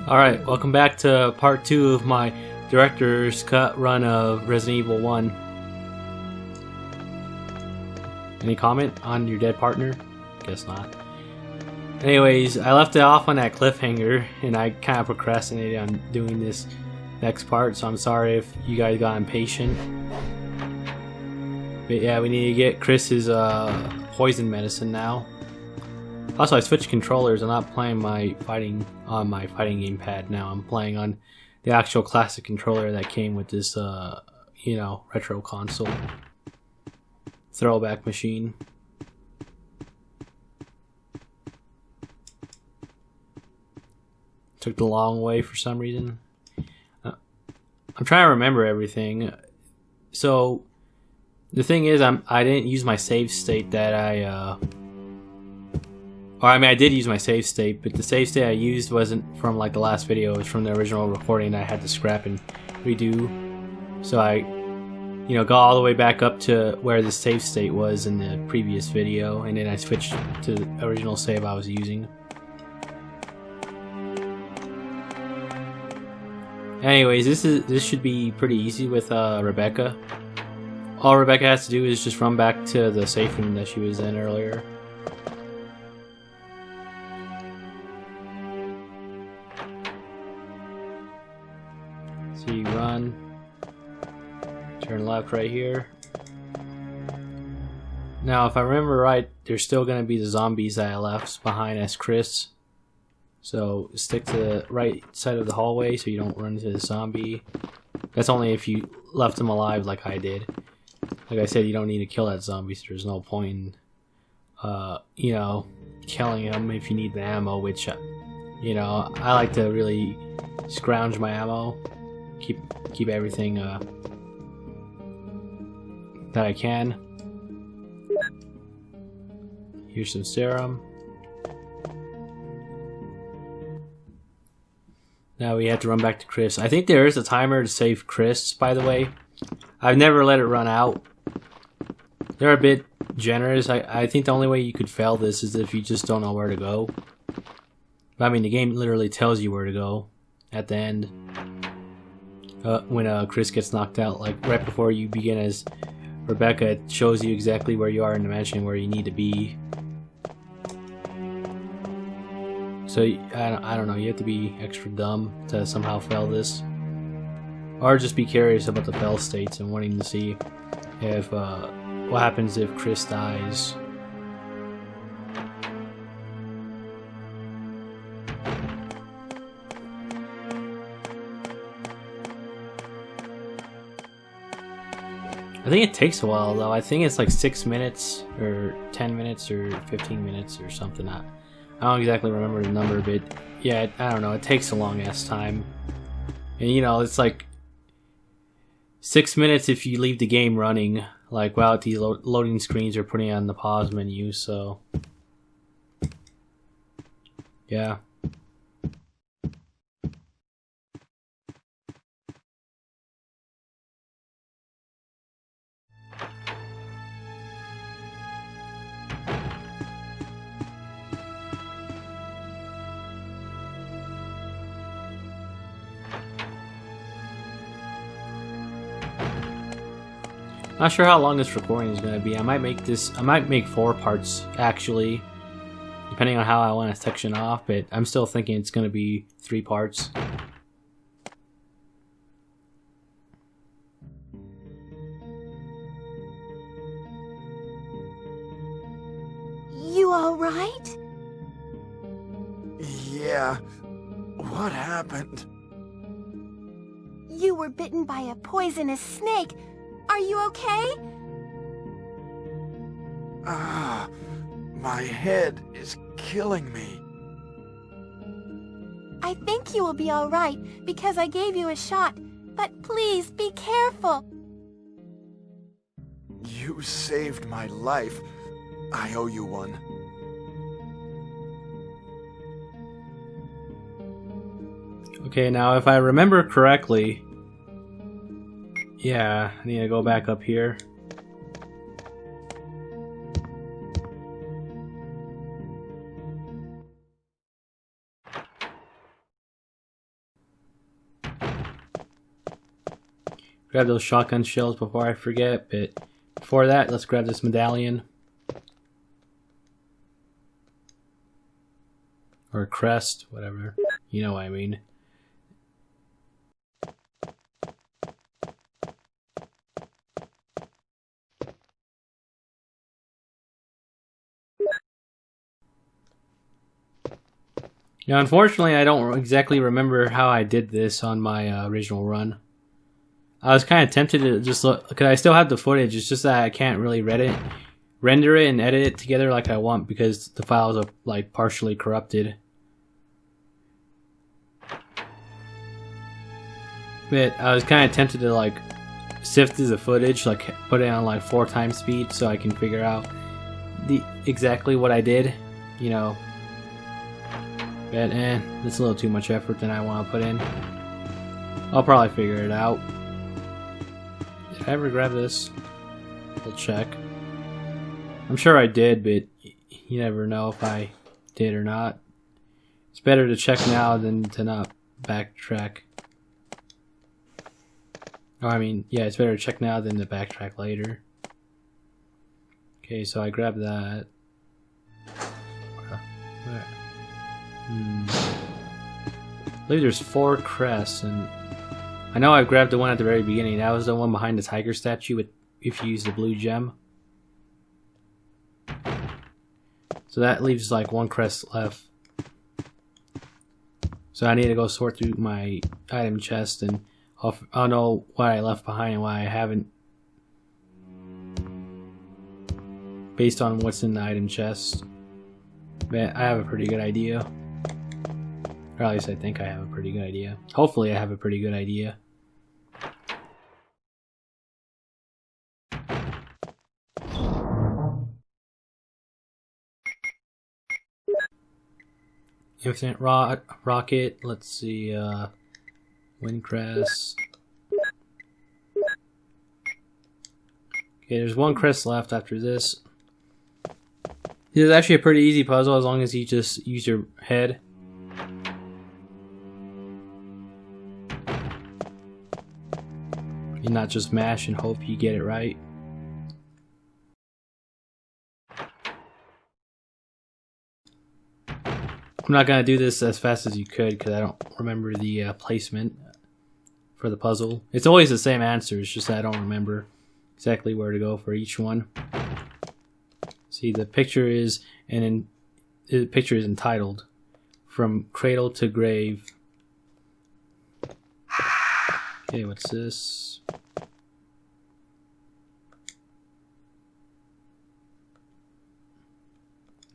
Alright, welcome back to part 2 of my director's cut run of Resident Evil 1. Any comment on your dead partner? Guess not. Anyways, I left it off on that cliffhanger, and I kind of procrastinated on doing this next part, so I'm sorry if you guys got impatient. But yeah, we need to get Chris's poison medicine now. Also, I switched controllers. I'm not playing my fighting on my fighting gamepad now. I'm playing on the actual classic controller that came with this, you know, retro console. Throwback machine. Took the long way for some reason. I'm trying to remember everything. So, the thing is, I didn't use my save state that or I mean, I did use my save state, but the save state I used wasn't from like the last video. It was from the original recording. I had to scrap and redo. So I, you know, got all the way back up to where the save state was in the previous video, and then I switched to the original save I was using. Anyways, this should be pretty easy with Rebecca. All Rebecca has to do is just run back to the safe room that she was in earlier. So you run, turn left right here. Now, if I remember right, there's still going to be the zombies that I left behind as Chris. So stick to the right side of the hallway so you don't run into the zombie. That's only if you left him alive like I did. Like I said, you don't need to kill that zombie, so there's no point in, you know, killing him if you need the ammo, which, you know, I like to really scrounge my ammo. Keep everything that I can. Here's some serum. Now we have to run back to Chris. I think there is a timer to save Chris, by the way. I've never let it run out. They're a bit generous. I think the only way you could fail this is if you just don't know where to go. I mean, the game literally tells you where to go at the end. When Chris gets knocked out, like right before you begin as Rebecca, it shows you exactly where you are in the mansion, where you need to be. So I don't know, you have to be extra dumb to somehow fail this, or just be curious about the fail states and wanting to see if what happens if Chris dies. I think it takes a while though. I think it's like 6 minutes or 10 minutes or 15 minutes or something. I don't exactly remember the number, but yeah, I don't know. It takes a long ass time. And you know, it's like 6 minutes if you leave the game running, like while the loading screens are putting on the pause menu, so yeah. Not sure how long this recording is going to be. I might make 4 parts actually, depending on how I want to section off, but I'm still thinking it's going to be 3 parts. You all right? Yeah. What happened? You were bitten by a poisonous snake. Are you okay? Ah, my head is killing me. I think you will be all right because I gave you a shot, but please be careful. You saved my life. I owe you one. Okay, now if I remember correctly, yeah, I need to go back up here. grab those shotgun shells before I forget, but before that, let's grab this medallion. Or crest, whatever. You know what I mean. Now, unfortunately, I don't exactly remember how I did this on my original run. I was kind of tempted to just look, because I still have the footage, it's just that I can't really render it and edit it together like I want because the files are like partially corrupted. But I was kind of tempted to like sift through the footage, like put it on like 4x speed so I can figure out exactly what I did, you know. But it's a little too much effort than I want to put in. I'll probably figure it out. Did I ever grab this? We'll check. I'm sure I did, but you never know if I did or not. It's better to check now than to not backtrack. Oh, I mean, yeah, it's better to check now than to backtrack later. Okay, so I grabbed that. Where? I believe there's 4 crests, and I know I grabbed the one at the very beginning. That was the one behind the tiger statue with, if you use the blue gem. So that leaves like 1 crest left. So I need to go sort through my item chest and I'll know what I left behind and what I haven't, based on what's in the item chest. But I have a pretty good idea. Or at least I think I have a pretty good idea. Hopefully I have a pretty good idea. Infinite rocket, let's see, Windcrest. Okay, there's 1 crest left after this. This is actually a pretty easy puzzle as long as you just use your head. And not just mash and hope you get it right. I'm not going to do this as fast as you could because I don't remember the placement for the puzzle. It's always the same answer, it's just that I don't remember exactly where to go for each one. See, the picture is the picture is entitled From Cradle to Grave. Okay, what's this?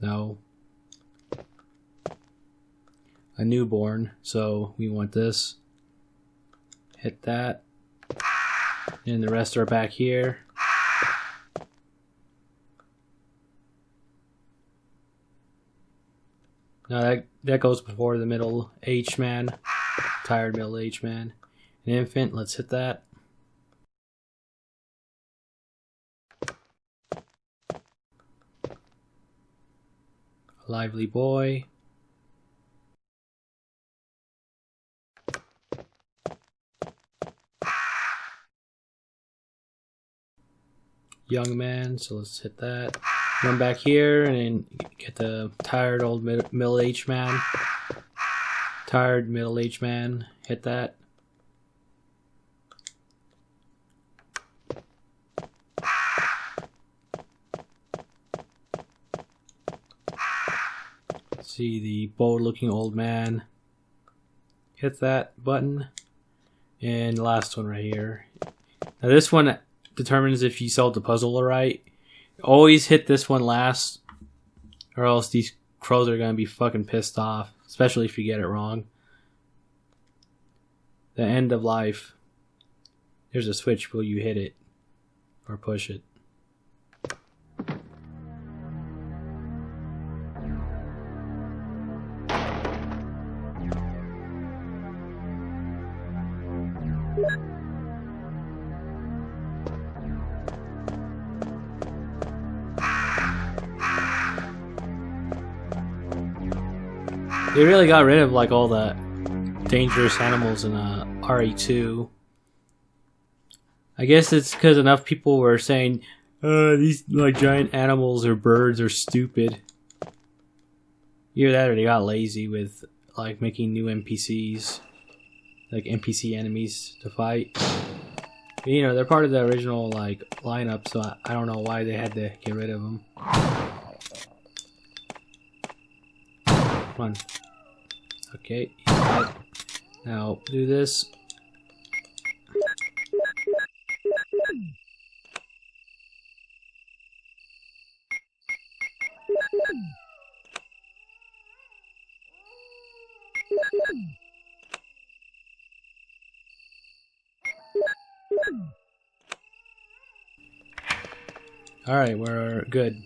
No. A newborn, so we want this. Hit that. And the rest are back here. Now that goes before the middle-aged man. Tired middle-aged man. An infant, let's hit that. A lively boy. Young man, so let's hit that. Run back here and then get the tired old middle-aged man. Tired middle-aged man, hit that. See the bold-looking old man. Hit that button. And the last one right here. Now this one determines if you solved the puzzle right. Always hit this one last, or else these crows are gonna be fucking pissed off, especially if you get it wrong. The end of life. There's a switch, will you hit it or push it? They really got rid of like all the dangerous animals in RE2. I guess it's because enough people were saying, these like giant animals or birds are stupid. Either that or they got lazy with like making new NPCs, like NPC enemies to fight. But, you know, they're part of the original like lineup, so I don't know why they had to get rid of them. Come on. Okay. Now do this. Alright, we're good.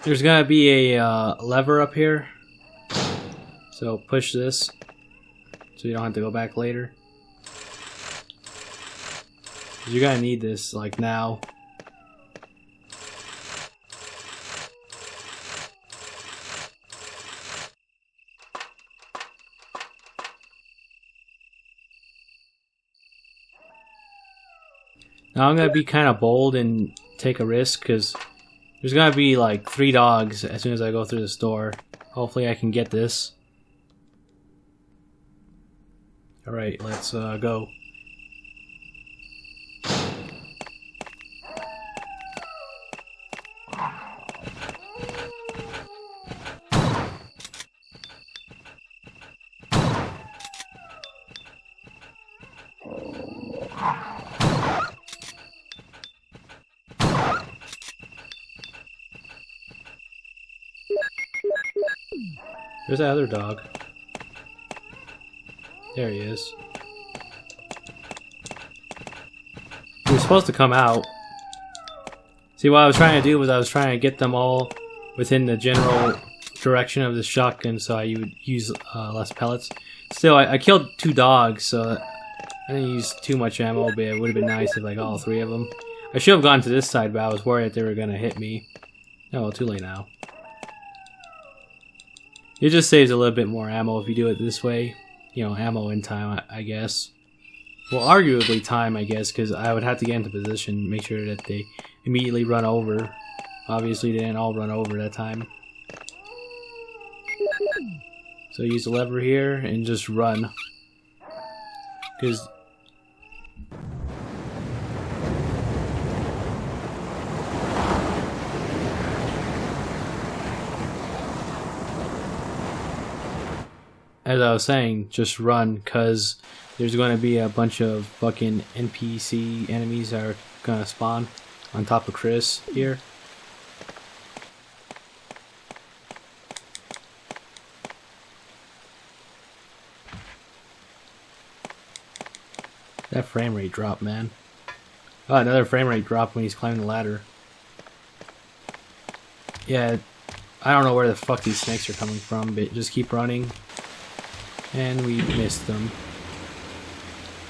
There's gonna be a lever up here. So push this so you don't have to go back later. You're gonna need this like now. Now I'm gonna be kind of bold and take a risk because there's gonna be like 3 dogs as soon as I go through this door. Hopefully I can get this. Alright, let's go. There's that other dog. There he is. He was supposed to come out. See, what I was trying to do was I was trying to get them all within the general direction of the shotgun so I would use less pellets. Still, I killed 2 dogs, so I didn't use too much ammo, but it would have been nice if I got all 3 of them. I should have gone to this side, but I was worried that they were going to hit me. Oh, well, too late now. It just saves a little bit more ammo if you do it this way. You know, ammo in time, I guess. Well, arguably time, I guess, because I would have to get into position, make sure that they immediately run over. Obviously, they didn't all run over that time. So use the lever here and just run. Because... as I was saying, just run, because there's going to be a bunch of fucking NPC enemies that are going to spawn on top of Chris here. That frame rate drop, man. Oh, another frame rate drop when he's climbing the ladder. Yeah, I don't know where the fuck these snakes are coming from, but just keep running. And we missed them.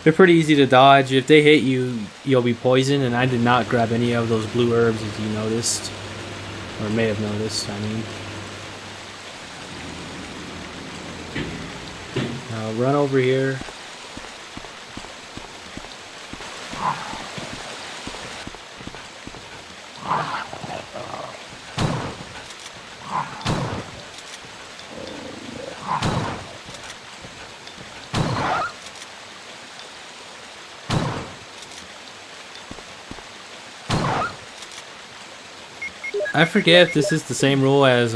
They're pretty easy to dodge. If they hit you, you'll be poisoned, and I did not grab any of those blue herbs, as you noticed. Or may have noticed, I mean. Now run over here. I forget if this is the same rule as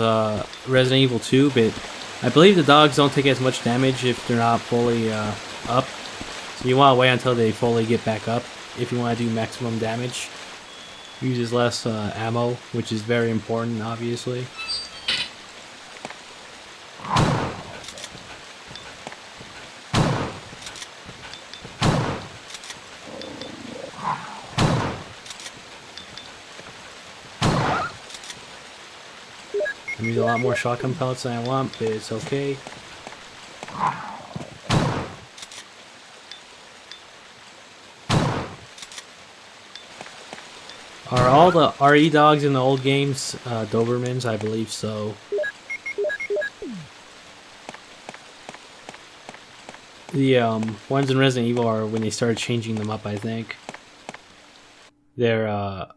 Resident Evil 2, but I believe the dogs don't take as much damage if they're not fully up. So you want to wait until they fully get back up if you want to do maximum damage. Uses less ammo, which is very important, obviously. I need a lot more shotgun pellets than I want, but it's okay. Are all the RE dogs in the old games Dobermans? I believe so. The ones in Resident Evil are when they started changing them up, I think. They're, I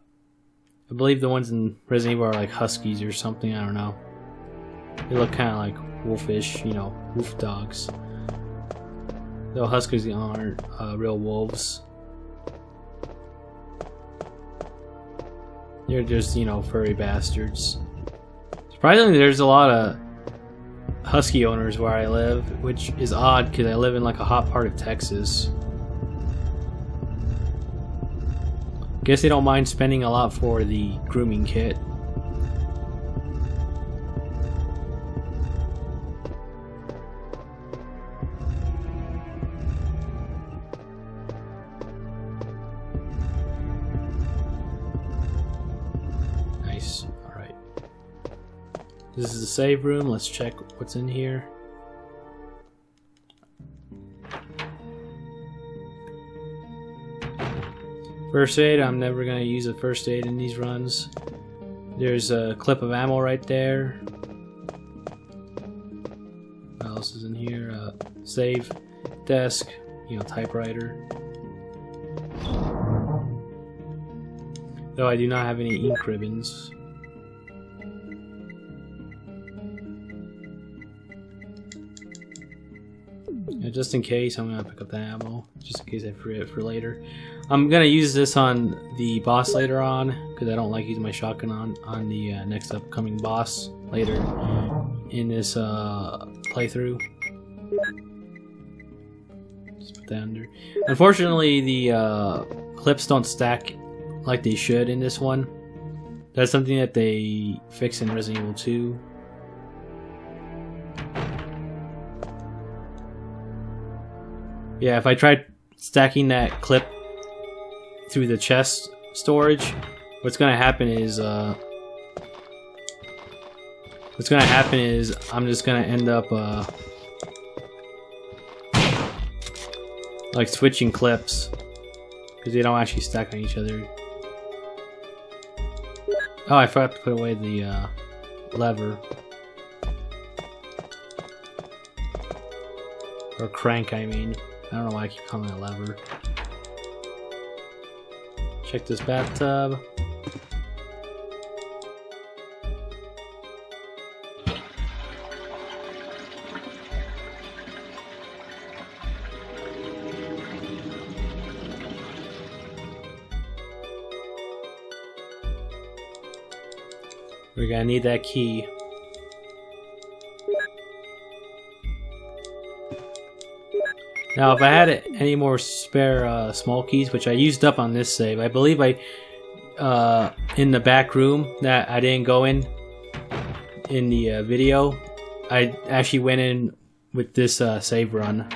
believe the ones in Resident Evil are like huskies or something, I don't know. They look kind of like wolfish, you know, wolf dogs. Though huskies aren't real wolves. They're just, you know, furry bastards. Surprisingly, there's a lot of husky owners where I live, which is odd because I live in like a hot part of Texas. Guess they don't mind spending a lot for the grooming kit. Nice. Alright. This is the save room. Let's check what's in here. First aid. I'm never going to use a first aid in these runs. There's a clip of ammo right there. What else is in here? Save desk, you know, typewriter. Though I do not have any ink ribbons. Yeah, just in case, I'm gonna pick up the ammo. Just in case I forget it for later. I'm gonna use this on the boss later on because I don't like using my shotgun on the next upcoming boss later in this playthrough. Just put that under. Unfortunately, the clips don't stack like they should in this one. That's something that they fixed in Resident Evil 2. Yeah, if I tried stacking that clip through the chest storage, what's gonna happen is I'm just gonna end up like switching clips because they don't actually stack on each other. Oh, I forgot to put away the lever. Or crank, I mean. I don't know why I keep calling it a lever. Check this bathtub. We're gonna need that key. Now, if I had any more spare small keys, which I used up on this save, I believe I, in the back room that I didn't go in the video, I actually went in with this save run.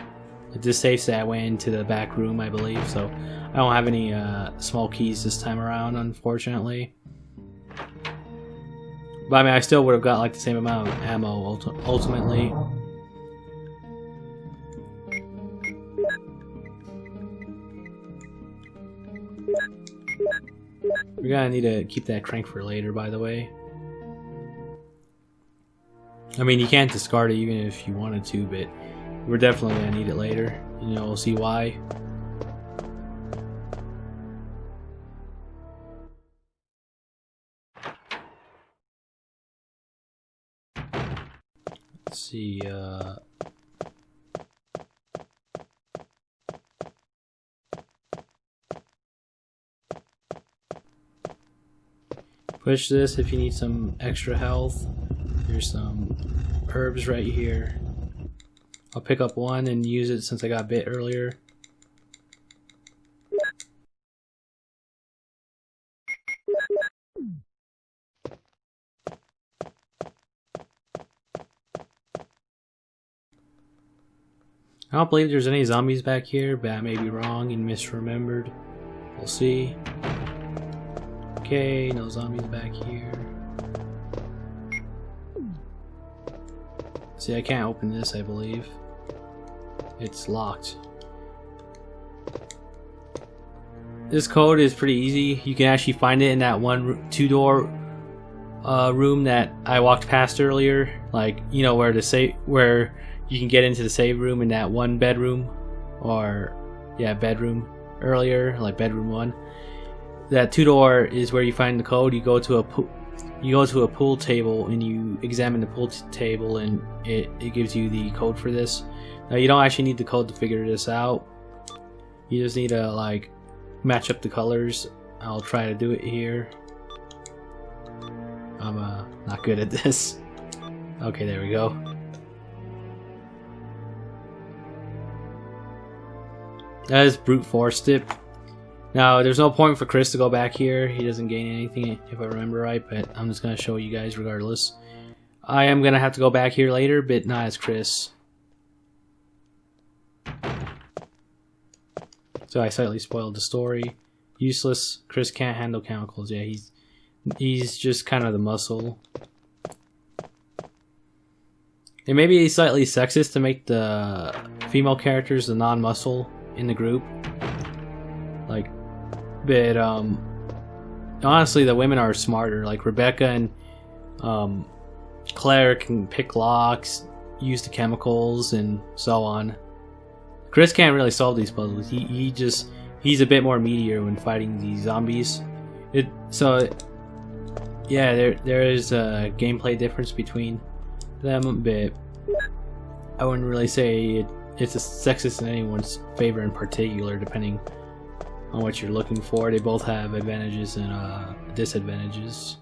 With this save set, I went into the back room, I believe, so I don't have any small keys this time around, unfortunately. But I mean, I still would have got like the same amount of ammo ultimately. We're gonna need to keep that crank for later, by the way. I mean, you can't discard it even if you wanted to, but we're definitely gonna need it later. You know, we'll see why. Let's see, push this if you need some extra health. There's some herbs right here. I'll pick up one and use it since I got bit earlier. I don't believe there's any zombies back here, but I may be wrong and misremembered. We'll see. Okay, no zombies back here. See, I can't open this, I believe. It's locked. This code is pretty easy. You can actually find it in that one two-door room that I walked past earlier. Like, you know, where you can get into the save room in that one bedroom, or yeah, bedroom earlier, like bedroom 1. That 2-door is where you find the code. You go to a pool table and you examine the pool table, and it gives you the code for this. Now you don't actually need the code to figure this out. You just need to like match up the colors. I'll try to do it here. I'm not good at this. Okay, there we go. That is brute forced it. Now, there's no point for Chris to go back here. He doesn't gain anything, if I remember right, but I'm just going to show you guys regardless. I am going to have to go back here later, but not as Chris. So I slightly spoiled the story. Useless. Chris can't handle chemicals. Yeah, he's just kind of the muscle. It may be slightly sexist to make the female characters the non-muscle in the group. Like, but honestly, the women are smarter. Like Rebecca and Claire can pick locks, use the chemicals, and so on. Chris can't really solve these puzzles. He's a bit more meatier when fighting these zombies. Yeah, there is a gameplay difference between them, but I wouldn't really say it's a sexist in anyone's favor in particular, depending on what you're looking for. They both have advantages and disadvantages.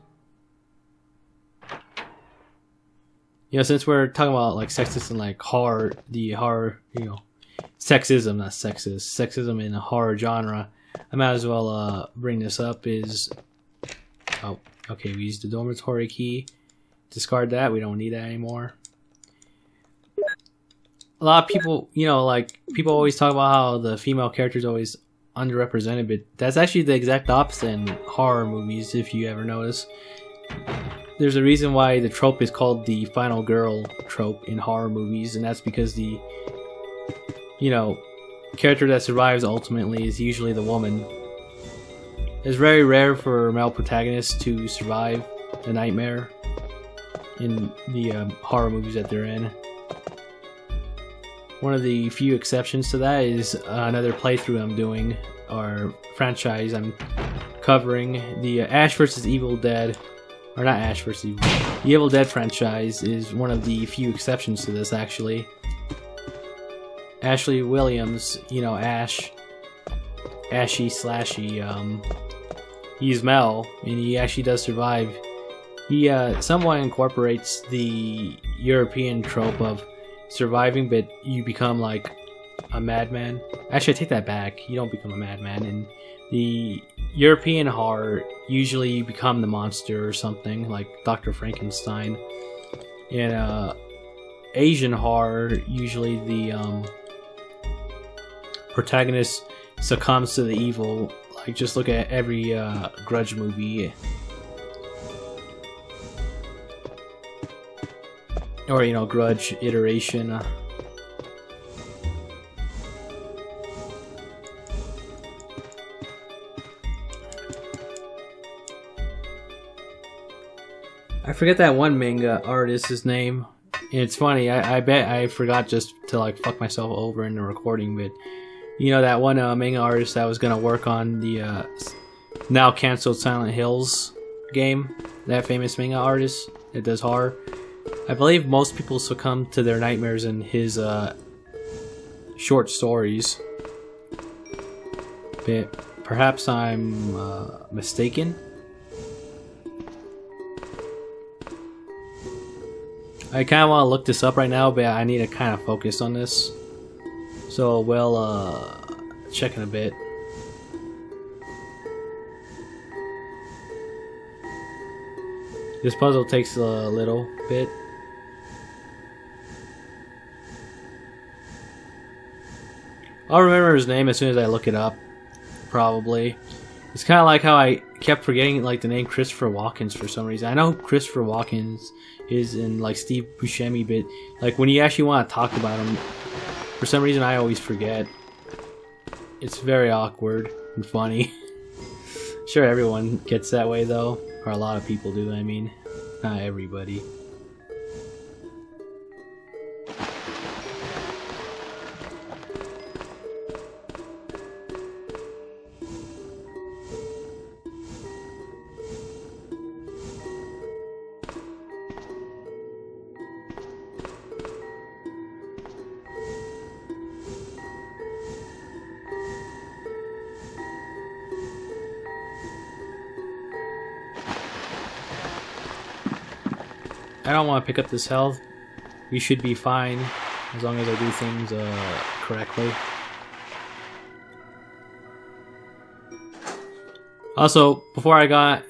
You know, since we're talking about like sexist and like horror, sexism, not sexist, sexism in the horror genre, I might as well bring this up. Oh, okay, we used the dormitory key. Discard that, we don't need that anymore. A lot of people, people always talk about how the female character is always underrepresented, but that's actually the exact opposite in horror movies, if you ever notice. There's a reason why the trope is called the final girl trope in horror movies, and that's because the, character that survives ultimately is usually the woman. It's very rare for male protagonists to survive the nightmare in the horror movies that they're in. One of the few exceptions to that is another playthrough I'm doing, or franchise I'm covering. The Ash vs. Evil Dead, or not Ash vs. Evil, the Evil Dead franchise is one of the few exceptions to this, actually. Ashley Williams, Ash, Ashy Slashy, he's Mel, and he actually does survive. He somewhat incorporates the European trope of surviving, but you become like a madman. Actually, I take that back. You don't become a madman. In the European horror, usually you become the monster or something, like Dr. Frankenstein. In Asian horror, usually the protagonist succumbs to the evil. Like, just look at every Grudge movie. Or, Grudge iteration. I forget that one manga artist's name. And it's funny, I bet I forgot just to like fuck myself over in the recording, but that one manga artist that was gonna work on the now cancelled Silent Hills game, that famous manga artist that does horror. I believe most people succumb to their nightmares in his short stories. But perhaps I'm mistaken. I kind of want to look this up right now, but I need to kind of focus on this. So we'll check in a bit. This puzzle takes a little bit. I'll remember his name as soon as I look it up, probably. It's kind of like how I kept forgetting like the name Christopher Walken for some reason. I know Christopher Walken is in like Steve Buscemi, but like when you actually want to talk about him, for some reason I always forget. It's very awkward and funny. Sure, everyone gets that way though, or a lot of people do. I mean, not everybody. I don't want to pick up this health. We should be fine as long as I do things correctly. Also, before I got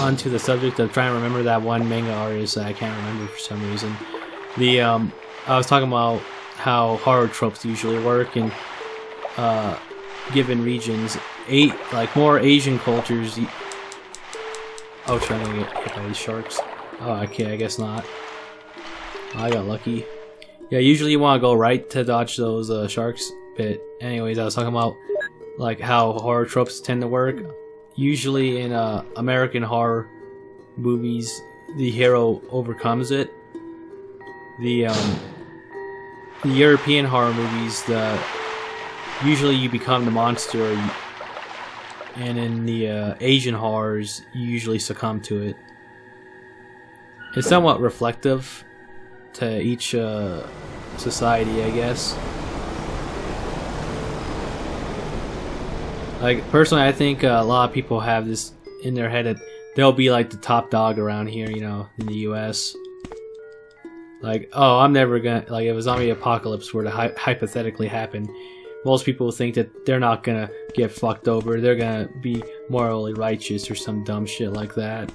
onto the subject of trying to remember that one manga artist that I can't remember for some reason, I was talking about how horror tropes usually work in given regions. Like more Asian cultures. Oh, trying to get hit by these sharks. Oh, okay, I guess not. I got lucky. Yeah, usually you want to go right to dodge those sharks. But anyways, I was talking about like how horror tropes tend to work. Usually in American horror movies, the hero overcomes it. The European horror movies, usually you become the monster, and in the Asian horrors, you usually succumb to it. It's somewhat reflective to each society, I guess. Like, personally, I think a lot of people have this in their head that they'll be like the top dog around here, you know, in the US. Like, oh, I'm never gonna, like, if a zombie apocalypse were to hypothetically happen, most people think that they're not gonna get fucked over, they're gonna be morally righteous or some dumb shit like that.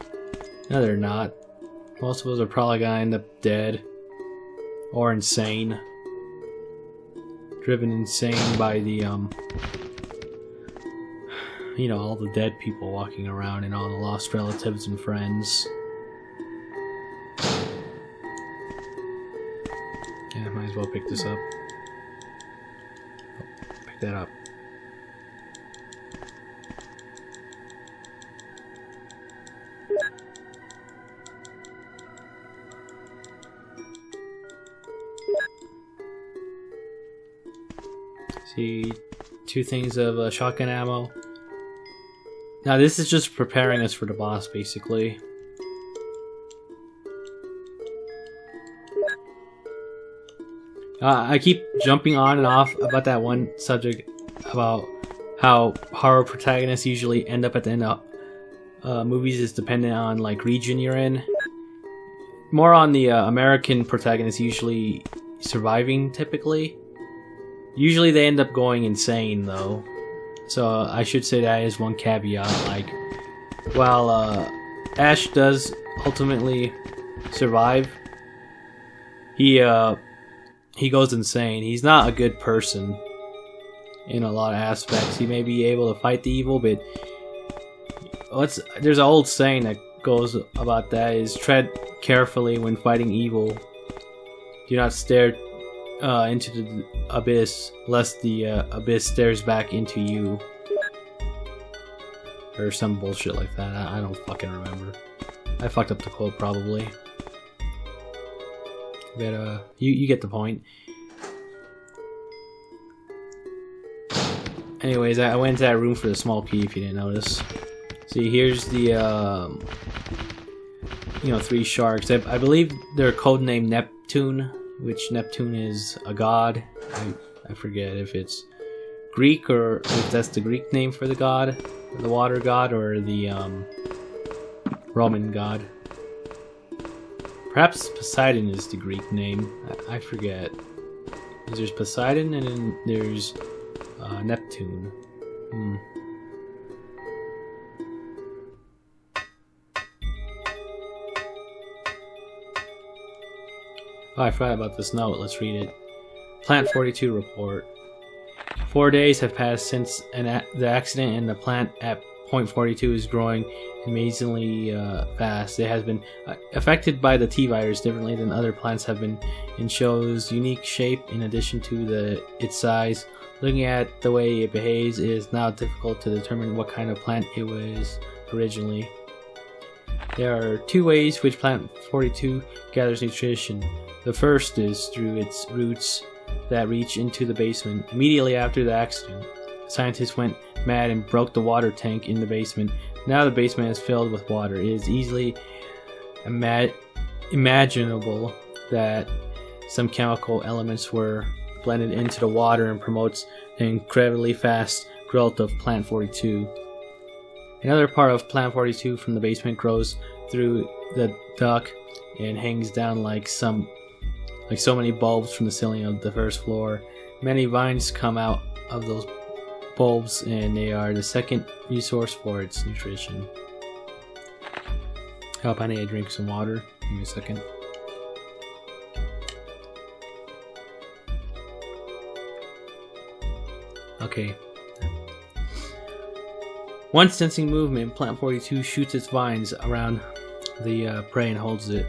No, they're not. Most of us are probably gonna end up dead. Or insane. Driven insane by the, you know, all the dead people walking around and all the lost relatives and friends. Yeah, might as well pick this up. Oh, pick that up. See, 2 things of shotgun ammo. Now this is just preparing us for the boss, basically. I keep jumping on and off about that one subject about how horror protagonists usually end up at the end of movies is dependent on like region you're in. More on the American protagonists usually surviving typically. Usually they end up going insane though. So I should say that is one caveat. Like, while Ash does ultimately survive, he goes insane. He's not a good person in a lot of aspects. He may be able to fight the evil, but there's an old saying that goes about that: is tread carefully when fighting evil. Do not stare into the abyss, lest the abyss stares back into you. Or some bullshit like that. I don't fucking remember. I fucked up the quote probably. But you get the point. Anyways, I went into that room for the small key if you didn't notice. See, here's the you know, 3 sharks. I believe they're codenamed Neptune, which Neptune is a god. I forget if it's Greek or if that's the Greek name for the god, the water god, or the Roman god. Perhaps Poseidon is the Greek name. I forget. There's Poseidon and then there's Neptune. Oh, I forgot about this note. Let's read it. Plant 42 report. 4 days have passed since the accident, and the plant at point 42 is growing amazingly fast. It has been affected by the T-virus differently than other plants have been, and shows unique shape in addition to its size. Looking at the way it behaves, it is now difficult to determine what kind of plant it was originally. There are 2 ways which plant 42 gathers nutrition. The first is through its roots that reach into the basement. Immediately after the accident, scientists went mad and broke the water tank in the basement. Now the basement is filled with water. It is easily imaginable that some chemical elements were blended into the water and promotes the incredibly fast growth of plant 42. Another part of plant 42 from the basement grows through the duct and hangs down like so many bulbs from the ceiling of the first floor. Many vines come out of those bulbs, and they are the second resource for its nutrition. Help, I need to drink some water. Give me a second. Okay. Once sensing movement, Plant 42 shoots its vines around the prey and holds it.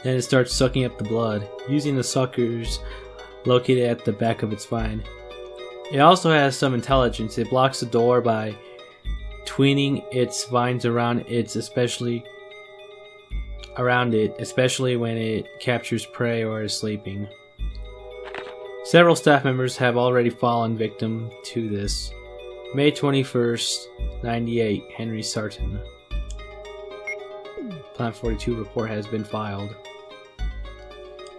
Then it starts sucking up the blood, using the suckers located at the back of its vine. It also has some intelligence. It blocks the door by twining its vines around it, especially when it captures prey or is sleeping. Several staff members have already fallen victim to this. May 21st, 98, Henry Sarton. Plant 42 report has been filed.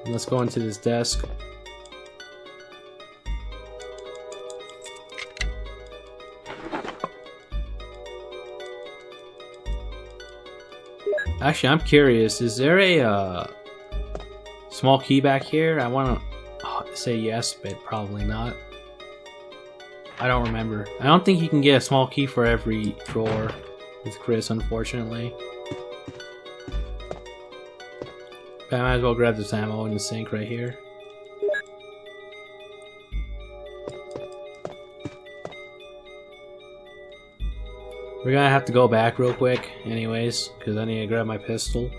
And let's go into this desk. Actually, I'm curious, is there a small key back here? I want to say yes, but probably not. I don't remember. I don't think you can get a small key for every drawer with Chris, unfortunately. But I might as well grab this ammo in the sink right here. We're gonna have to go back real quick anyways, because I need to grab my pistol.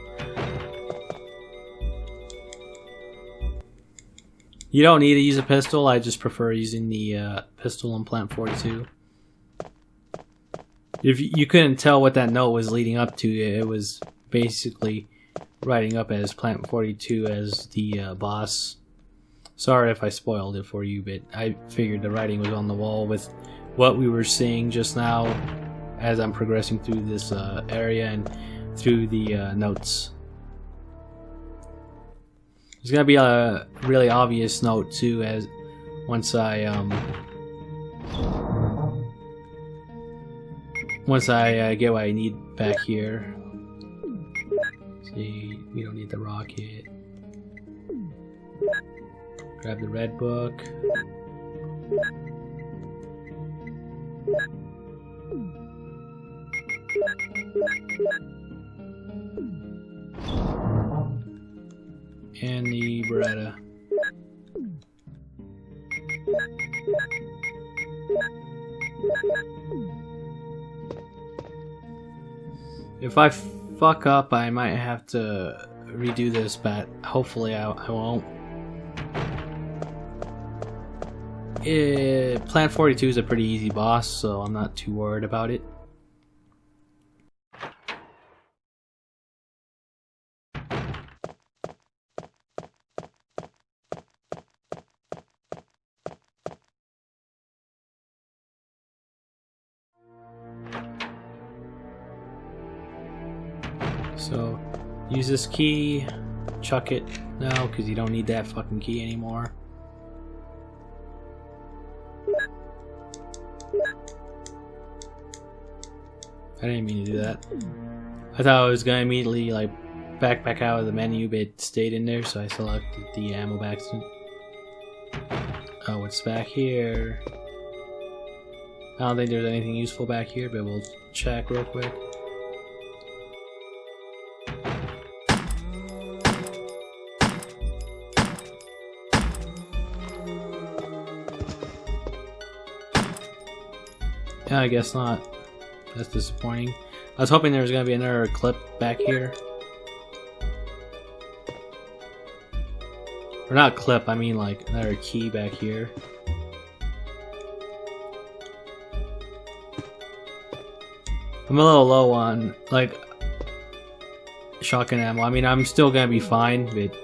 You don't need to use a pistol, I just prefer using the pistol on Plant 42. If you couldn't tell what that note was leading up to, it was basically writing up as Plant 42 as the boss. Sorry if I spoiled it for you, but I figured the writing was on the wall with what we were seeing just now as I'm progressing through this area and through the notes. There's gonna be a really obvious note too, as once I get what I need back here. See, we don't need the rocket. Grab the red book. And the Beretta. If I fuck up, I might have to redo this, but hopefully I won't. Plant 42 is a pretty easy boss, so I'm not too worried about it. So, use this key, chuck it now, because you don't need that fucking key anymore. I didn't mean to do that. I thought I was gonna immediately like back out of the menu, but it stayed in there, so I selected the ammo back. Oh, what's back here? I don't think there's anything useful back here, but we'll check real quick. Yeah, I guess not. That's disappointing. I was hoping there was going to be another clip back here. Or not clip, I mean like another key back here. I'm a little low on like shotgun ammo. I mean, I'm still going to be fine, but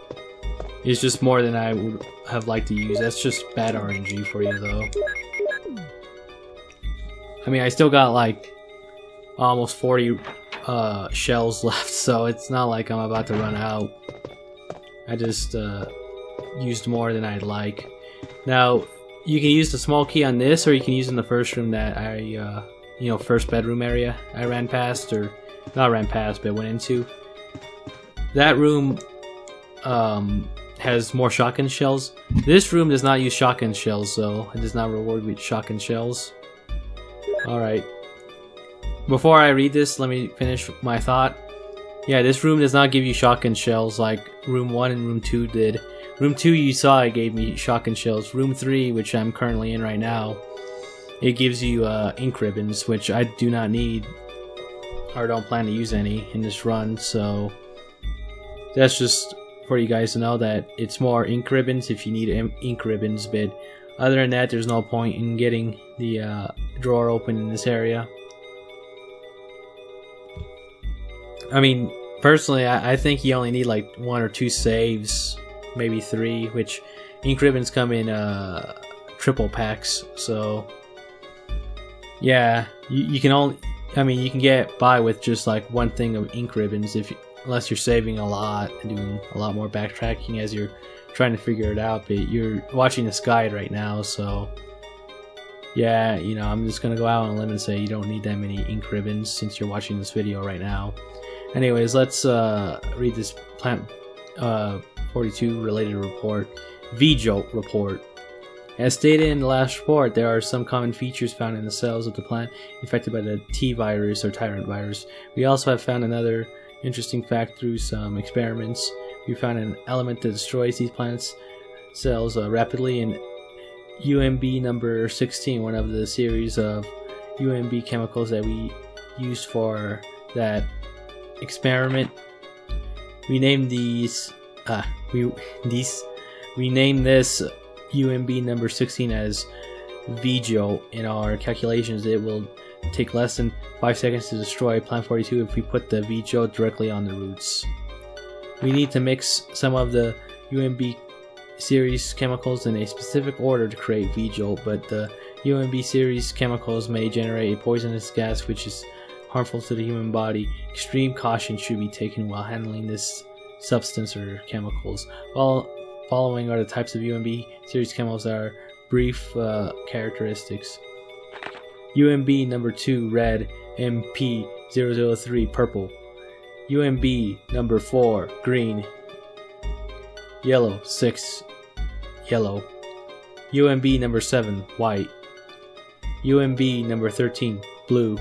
it's just more than I would have liked to use. That's just bad RNG for you though. I mean, I still got like almost 40 shells left, so it's not like I'm about to run out. I just used more than I'd like. Now, you can use the small key on this, or you can use in the first room that I, you know, first bedroom area I ran past, or not ran past, but went into. that room has more shotgun shells. This room does not use shotgun shells, though. It does not reward with shotgun shells. Alright. Before I read this, let me finish my thought. Yeah, this room does not give you shotgun shells like room 1 and room 2 did. Room 2 you saw it gave me shotgun shells. Room 3, which I'm currently in right now, it gives you ink ribbons, which I do not need or don't plan to use any in this run, so that's just for you guys to know that it's more ink ribbons if you need ink ribbons, but other than that, there's no point in getting the drawer open in this area. I mean, personally, I think you only need like 1 or 2 saves, maybe 3, which ink ribbons come in triple packs, so yeah, you can only, I mean, you can get by with just like 1 thing of ink ribbons unless you're saving a lot and doing a lot more backtracking as you're trying to figure it out, but you're watching this guide right now, so yeah, you know, I'm just gonna go out on a limb and say you don't need that many ink ribbons since you're watching this video right now. Anyways, let's read this Plant 42 related report. VJolt report. As stated in the last report, there are some common features found in the cells of the plant infected by the T virus or tyrant virus. We also have found another interesting fact through some experiments. We found an element that destroys these plants cells rapidly in UMB number 16, one of the series of UMB chemicals that we used for that experiment. We named these we named this UMB number 16 as VJolt. In our calculations, it will take less than 5 seconds to destroy Plant 42 if we put the VJolt directly on the roots. We need to mix some of the UMB series chemicals in a specific order to create VJolt, but the UMB series chemicals may generate a poisonous gas which is harmful to the human body. Extreme caution should be taken while handling this substance or chemicals. Following are the types of UMB series chemicals that are brief characteristics. UMB number 2 red, MP003 purple, UMB number 4 green, yellow 6 yellow, UMB number 7 white, UMB number 13 blue.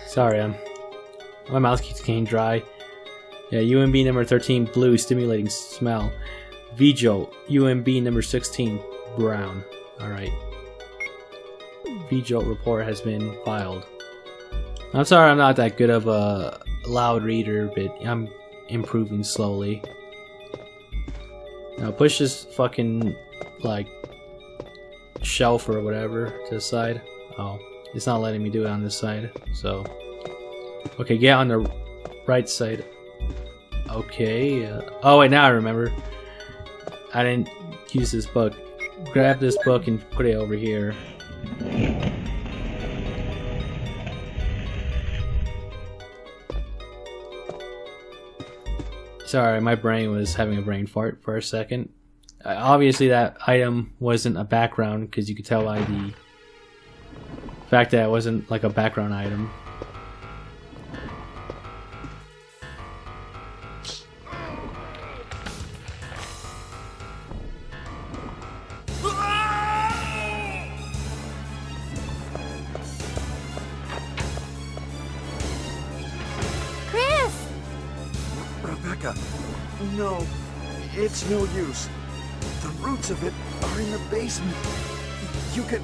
Sorry, my mouth keeps getting dry. Yeah, UMB number 13 blue, stimulating smell. VJolt, UMB number 16 brown. Alright. VJolt report has been filed. I'm sorry I'm not that good of a loud reader, but I'm improving slowly. Now push this fucking, like, shelf or whatever to the side. Oh, it's not letting me do it on this side, so... Okay, get on the right side. Okay, oh wait, now I remember. I didn't use this book. Grab this book and put it over here. Sorry, my brain was having a brain fart for a second. Obviously that item wasn't a background because you could tell by the fact that it wasn't like a background item. No, it's no use. The roots of it are in the basement. You can...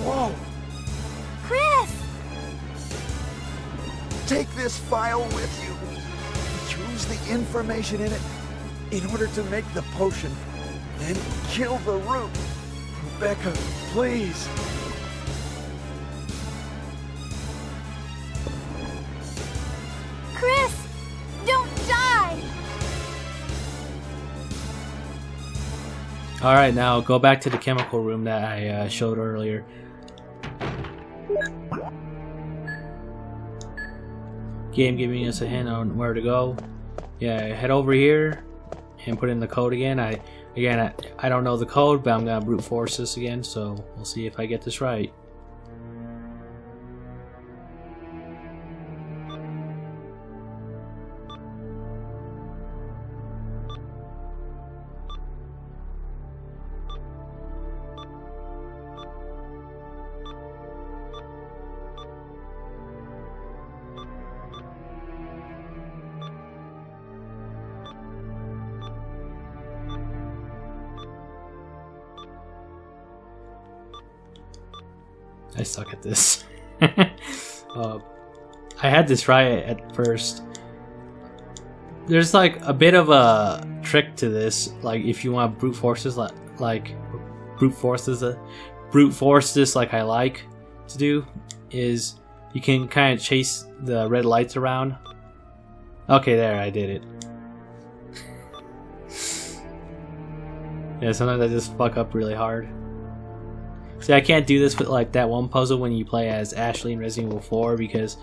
Whoa! Chris! Take this file with you. Use the information in it in order to make the potion. Then kill the root. Rebecca, please. Chris! Don't die! Alright, now go back to the chemical room that I showed earlier. Game giving us a hint on where to go. Yeah, head over here and put in the code again. I don't know the code, but I'm gonna brute force this again, so we'll see if I get this right. I suck at this. I had this right at first. There's like a bit of a trick to this. Like if you want brute forces, like brute force this, like I like to do, is you can kind of chase the red lights around. Okay, there, I did it. Yeah, sometimes I just fuck up really hard. See, I can't do this with like that one puzzle when you play as Ashley in Resident Evil 4 because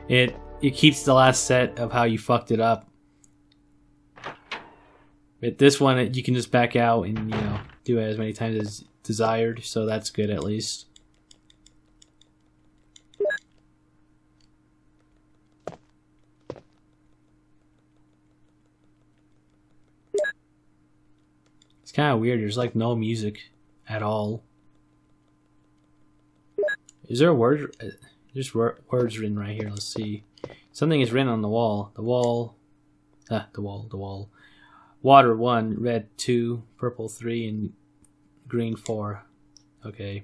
it keeps the last set of how you fucked it up. But this one, you can just back out and, you know, do it as many times as desired, so that's good at least. It's kind of weird, there's like no music at all. Is there a word? There's words written right here, let's see. Something is written on the wall. The wall. Water 1, red 2, purple 3, and green 4. Okay.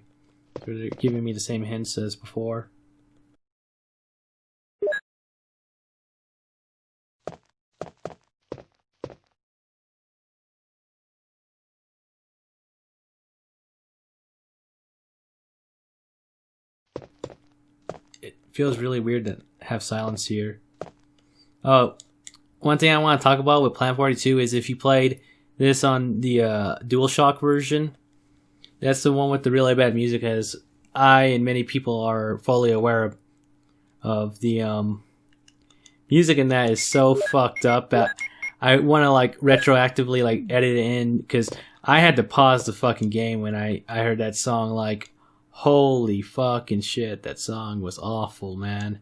So they're giving me the same hints as before. It feels really weird to have silence here. Oh. One thing I want to talk about with Plan 42 is if you played this on the DualShock version, that's the one with the really bad music, as I and many people are fully aware of. The music in that is so fucked up that I want to like retroactively like edit it in, because I had to pause the fucking game when I heard that song. Like, holy fucking shit, that song was awful, man.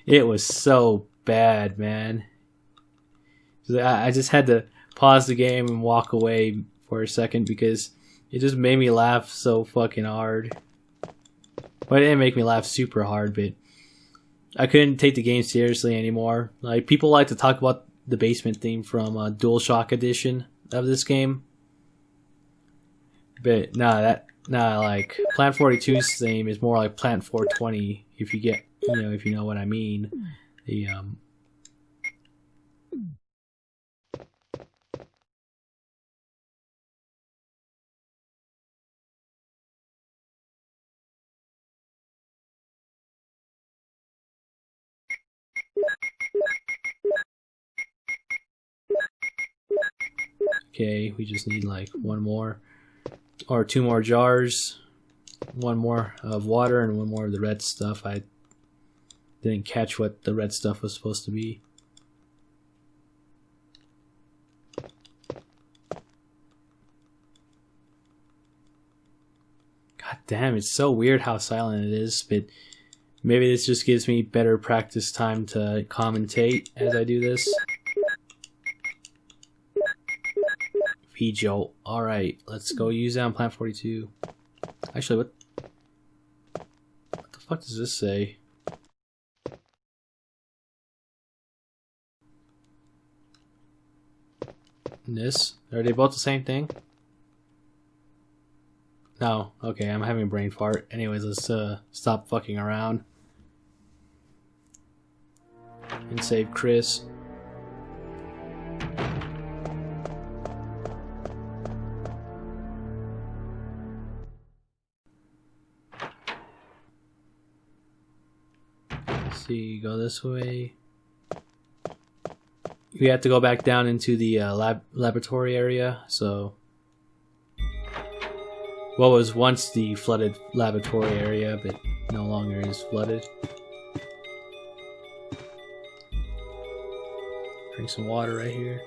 It was so bad, man. I just had to pause the game and walk away for a second because it just made me laugh so fucking hard. Well, it didn't make me laugh super hard, but I couldn't take the game seriously anymore. Like, people like to talk about the basement theme from DualShock edition of this game, but like Plan 42's theme is more like Plant 420. If you know what I mean. The Okay, we just need like one more or two more jars, one more of water and one more of the red stuff. I didn't catch what the red stuff was supposed to be. God damn, it's so weird how silent it is, but maybe this just gives me better practice time to commentate as I do this. V-Jolt. Alright, let's go use that on Plant 42. Actually, what the fuck does this say? This? Are they both the same thing? No. Okay, I'm having a brain fart. Anyways, let's stop fucking around and save Chris. Let's see, go this way. We have to go back down into the laboratory area, so what was once the flooded laboratory area, but no longer is flooded. Drink some water right here.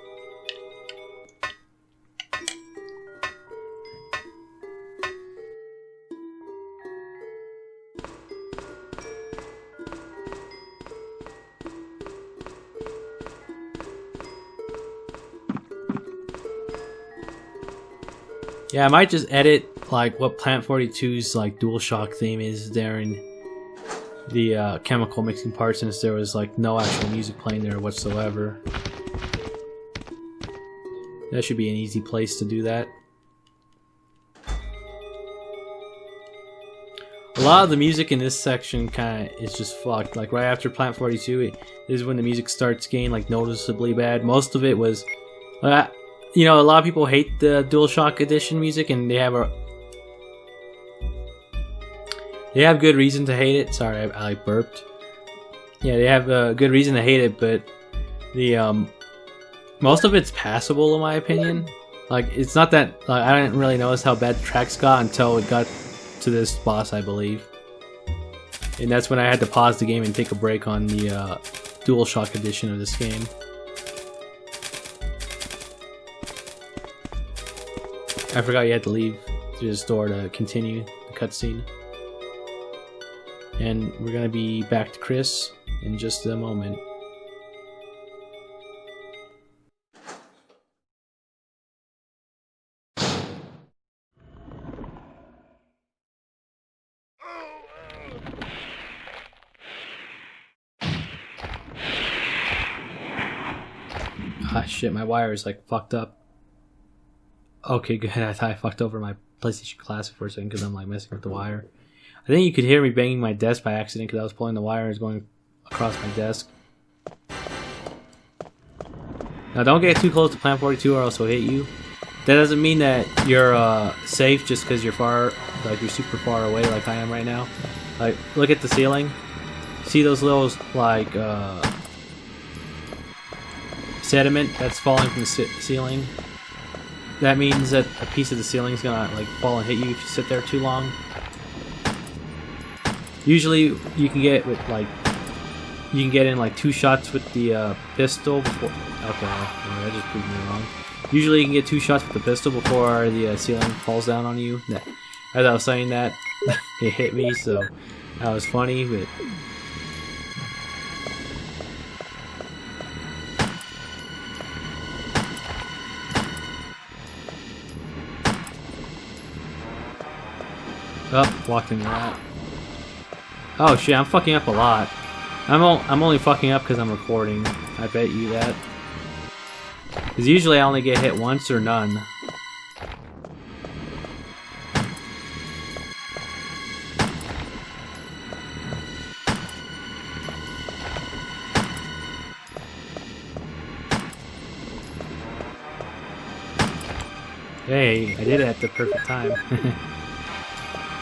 Yeah, I might just edit like what Plant 42's like DualShock theme is there in the chemical mixing part, since there was like no actual music playing there whatsoever. That should be an easy place to do that. lot of the music in this section kind of is just fucked. Like right after Plant 42, is when the music starts getting like noticeably bad. Most of it was, you know, a lot of people hate the DualShock Edition music, and they have good reason to hate it. Sorry, I like burped. Yeah, they have a good reason to hate it, but the most of it's passable in my opinion. Like it's not that I didn't really notice how bad the tracks got until it got to this boss, I believe, and that's when I had to pause the game and take a break on the DualShock edition of this game. I forgot you had to leave through this door to continue the cutscene. And we're gonna be back to Chris in just a moment. Ah shit, my wire is like fucked up. Okay, good. I thought I fucked over my PlayStation Classic for a second because I'm like messing with the wire. I think you could hear me banging my desk by accident because I was pulling the wire and it was going across my desk. Now don't get too close to Plant 42 or else he'll hit you. That doesn't mean that you're safe just because you're far, like you're super far away like I am right now. Like, look at the ceiling. See those little, like, sediment that's falling from the ceiling? That means that a piece of the ceiling is gonna, like, fall and hit you if you sit there too long. Usually, you can get with, like, you can get in, like, 2 shots with the pistol before... Okay, that just proved me wrong. Usually, you can get 2 shots with the pistol before the ceiling falls down on you. As I was saying that, it hit me, so that was funny, but... Oh, walked in that. Oh shit, I'm fucking up a lot. I'm only fucking up because I'm recording. I bet you that. Because usually I only get hit once or none. Hey, I did it at the perfect time.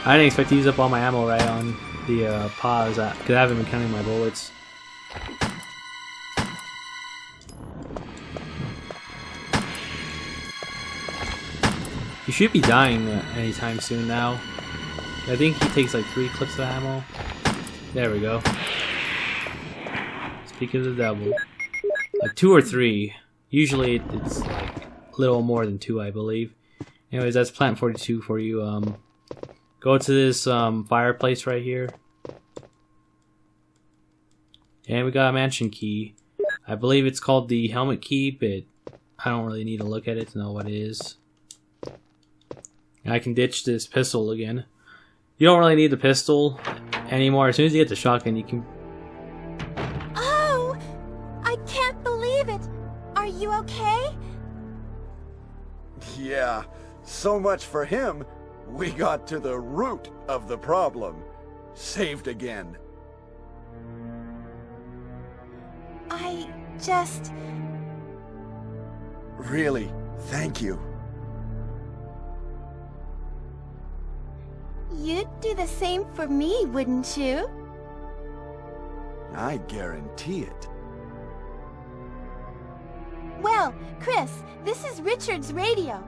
I didn't expect to use up all my ammo right on the pause, because I haven't been counting my bullets. You should be dying anytime soon now. I think he takes like 3 clips of ammo. There we go. Speak of the devil. Like 2 or 3. Usually it's like a little more than 2, I believe. Anyways, that's Plant 42 for you. Go to this fireplace right here. And we got a mansion key. I believe it's called the helmet key, but I don't really need to look at it to know what it is. And I can ditch this pistol again. You don't really need the pistol anymore. As soon as you get the shotgun, you can... Oh! I can't believe it! Are you okay? Yeah, so much for him. We got to the root of the problem. Saved again. I just... Really, thank you. You'd do the same for me, wouldn't you? I guarantee it. Well, Chris, this is Richard's radio.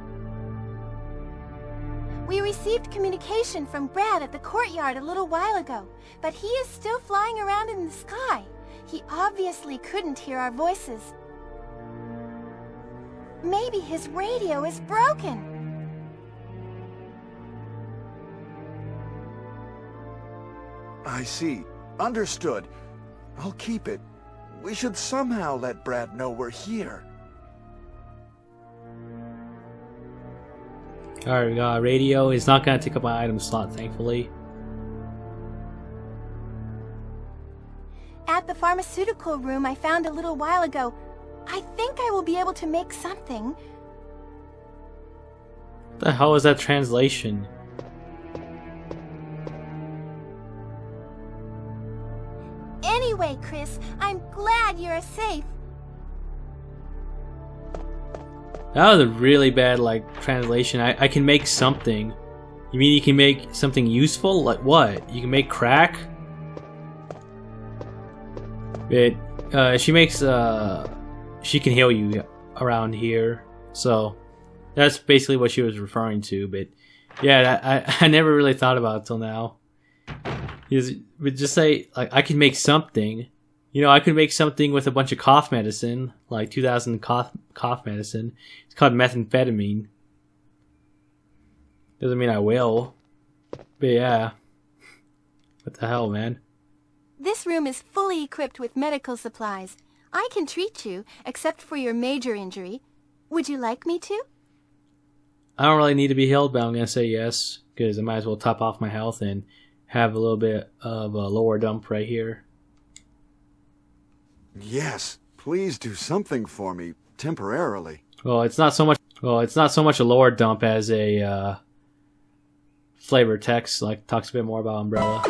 We received communication from Brad at the courtyard a little while ago, but he is still flying around in the sky. He obviously couldn't hear our voices. Maybe his radio is broken. I see. Understood. I'll keep it. We should somehow let Brad know we're here. Alright, we got a radio. It's not going to take up my item slot, thankfully. At the pharmaceutical room I found a little while ago, I think I will be able to make something. What the hell is that translation? Anyway, Chris, I'm glad you're safe. That was a really bad, like, translation. I can make something. You mean you can make something useful? Like what? You can make crack? But, she makes, she can heal you around here. So, that's basically what she was referring to. But, yeah, I never really thought about it till now. But just say, like, I can make something. You know, I could make something with a bunch of cough medicine, like 2,000 cough medicine. It's called methamphetamine. Doesn't mean I will. But yeah. What the hell, man? This room is fully equipped with medical supplies. I can treat you, except for your major injury. Would you like me to? I don't really need to be healed, but I'm going to say yes. Because I might as well top off my health and have a little bit of a lower dump right here. Yes, please do something for me, temporarily. Well, it's not so much a lower dump as a flavor text, like talks a bit more about Umbrella.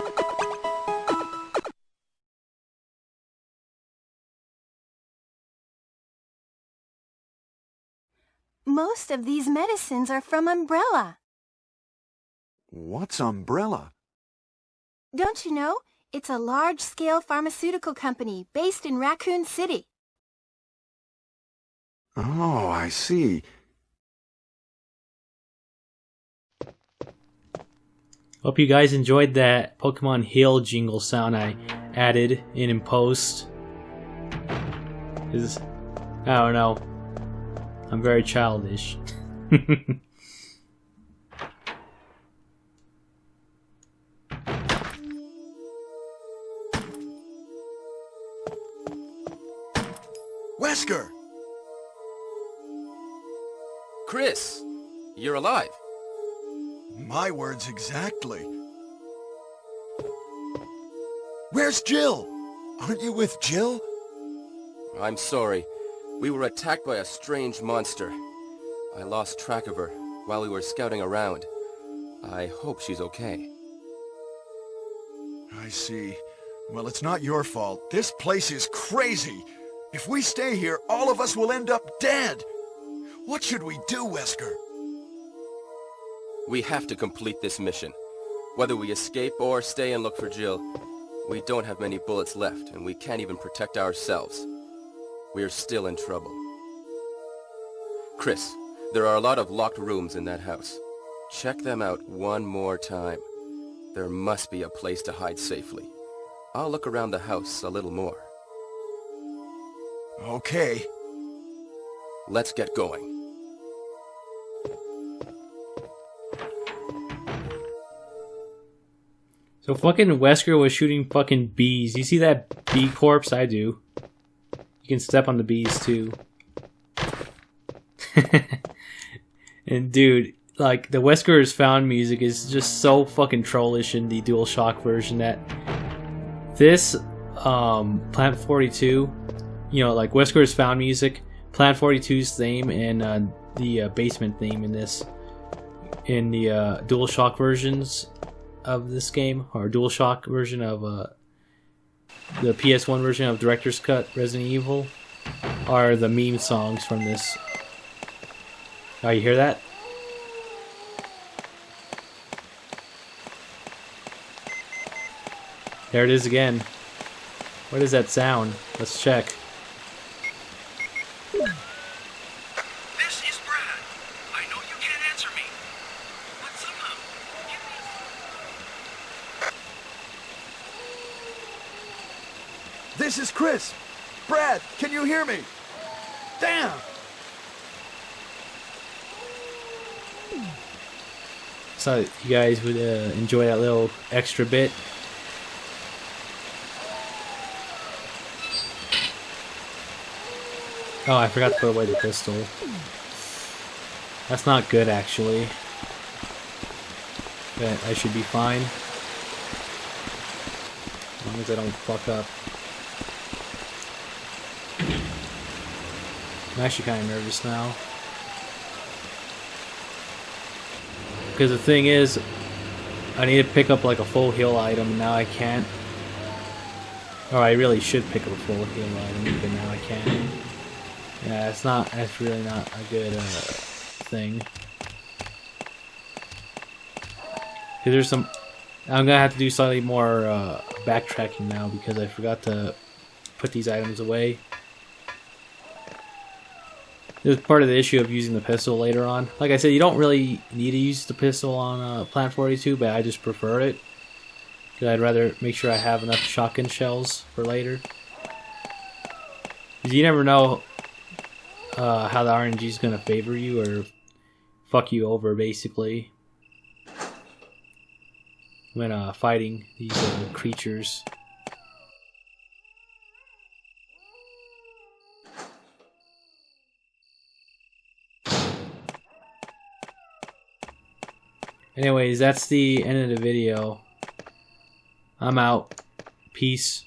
Most of these medicines are from Umbrella. What's Umbrella? Don't you know? It's a large-scale pharmaceutical company based in Raccoon City. Oh, I see. Hope you guys enjoyed that Pokemon Heal jingle sound I added in post. I don't know. I'm very childish. Wesker! Chris, you're alive. My words exactly. Where's Jill? Aren't you with Jill? I'm sorry. We were attacked by a strange monster. I lost track of her while we were scouting around. I hope she's okay. I see. Well, it's not your fault. This place is crazy. If we stay here, all of us will end up dead. What should we do, Wesker? We have to complete this mission. Whether we escape or stay and look for Jill, we don't have many bullets left, and we can't even protect ourselves. We're still in trouble. Chris, there are a lot of locked rooms in that house. Check them out one more time. There must be a place to hide safely. I'll look around the house a little more. Okay. Let's get going. So fucking Wesker was shooting fucking bees. You see that bee corpse? I do. You can step on the bees too. And dude, like the Wesker's Found music is just so fucking trollish in the DualShock version that this Plant 42, you know, like Wesker's Found music, Plant 42's theme, and the basement theme in this, in the DualShock versions of this game, or DualShock version of the PS1 version of Director's Cut Resident Evil, are the meme songs from this. Oh, you hear that? There it is again. What is that sound? Let's check. This is Brad. I know you can't answer me, but somehow, give me This is Chris. Brad, can you hear me? Damn! So you guys would enjoy that little extra bit. Oh, I forgot to put away the pistol. That's not good, actually. But I should be fine. As long as I don't fuck up. I'm actually kind of nervous now. Because the thing is, I need to pick up like a full heal item, and now I can't. Oh, I really should pick up a full heal item, but now I can't. Yeah, that's really not a good thing. Cause there's some, I'm gonna have to do slightly more backtracking now because I forgot to put these items away. This is part of the issue of using the pistol later on. Like I said, you don't really need to use the pistol on Plant 42, but I just prefer it. Because I'd rather make sure I have enough shotgun shells for later. Because you never know how the RNG is going to favor you or fuck you over, basically. When fighting these creatures. Anyways, that's the end of the video. I'm out. Peace.